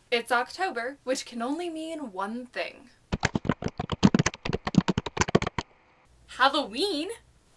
It's October, which can only mean one thing. Halloween?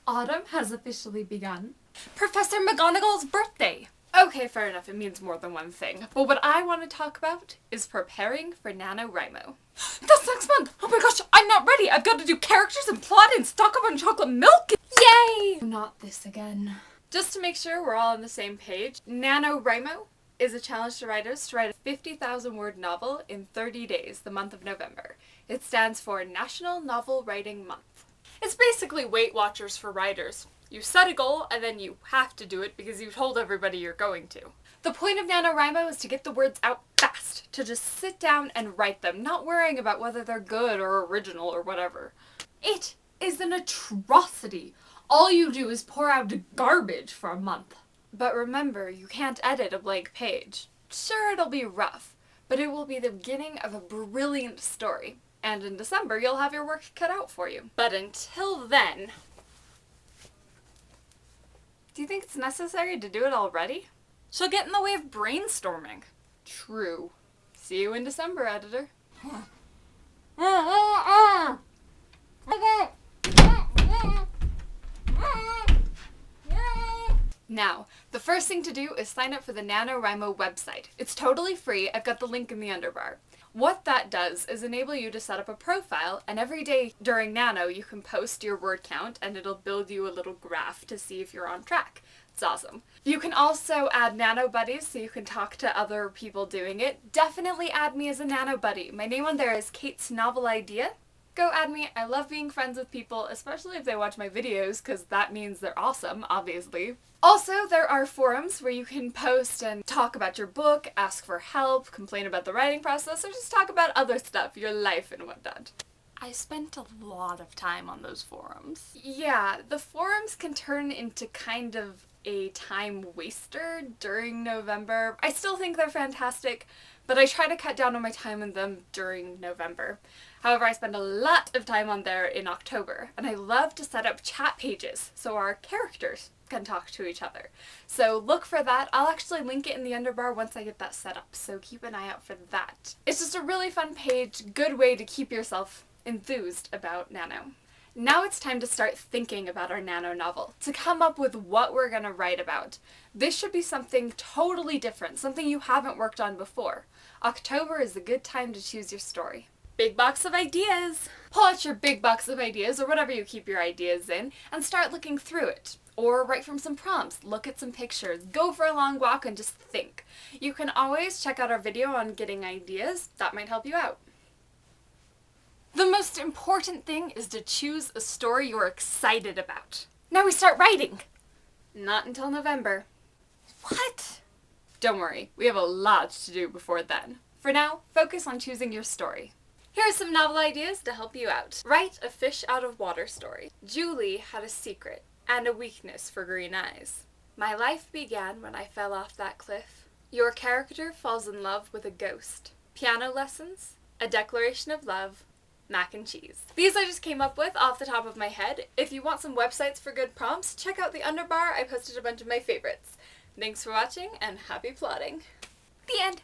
Autumn has officially begun. Professor McGonagall's birthday! Okay, fair enough, it means more than one thing. But what I want to talk about is preparing for NaNoWriMo. That's next month! Oh my gosh, I'm not ready! I've got to do characters and plot and stock up on chocolate milk! Yay! Not this again. Just to make sure we're all on the same page, NaNoWriMo is a challenge to writers to write a 50,000 word novel in 30 days, the month of November. It stands for National Novel Writing Month. It's basically Weight Watchers for writers. You set a goal and then you have to do it because you told everybody you're going to. The point of NaNoWriMo is to get the words out fast, to just sit down and write them, not worrying about whether they're good or original or whatever. It is an atrocity. All you do is pour out garbage for a month. But remember, you can't edit a blank page. Sure, it'll be rough, but it will be the beginning of a brilliant story. And in December, you'll have your work cut out for you. But until then... Do you think it's necessary to do it already? She'll get in the way of brainstorming. True. See you in December, editor. Now, the first thing to do is sign up for the NaNoWriMo website. It's totally free. I've got the link in the underbar. What that does is enable you to set up a profile, and every day during Nano you can post your word count and it'll build you a little graph to see if you're on track. It's awesome. You can also add Nano Buddies so you can talk to other people doing it. Definitely add me as a Nano Buddy. My name on there is Kate's Novel Idea. Go add me. I love being friends with people, especially if they watch my videos, because that means they're awesome, obviously. Also, there are forums where you can post and talk about your book, ask for help, complain about the writing process, or just talk about other stuff, your life and whatnot. I spent a lot of time on those forums. Yeah, the forums can turn into kind of a time waster during November. I still think they're fantastic, but I try to cut down on my time in them during November. However, I spend a lot of time on there in October, and I love to set up chat pages so our characters can talk to each other. So look for that. I'll actually link it in the underbar once I get that set up, so keep an eye out for that. It's just a really fun page, good way to keep yourself enthused about Nano. Now it's time to start thinking about our Nano novel, to come up with what we're going to write about. This should be something totally different, something you haven't worked on before. October is a good time to choose your story. Big box of ideas! Pull out your big box of ideas, or whatever you keep your ideas in, and start looking through it. Or write from some prompts, look at some pictures, go for a long walk and just think. You can always check out our video on getting ideas, that might help you out. The most important thing is to choose a story you're excited about. Now we start writing! Not until November. What? Don't worry, we have a lot to do before then. For now, focus on choosing your story. Here are some novel ideas to help you out. Write a fish out of water story. Julie had a secret and a weakness for green eyes. My life began when I fell off that cliff. Your character falls in love with a ghost. Piano lessons, a declaration of love, mac and cheese. These I just came up with off the top of my head. If you want some websites for good prompts, check out the underbar. I posted a bunch of my favorites. Thanks for watching and happy plotting. The end.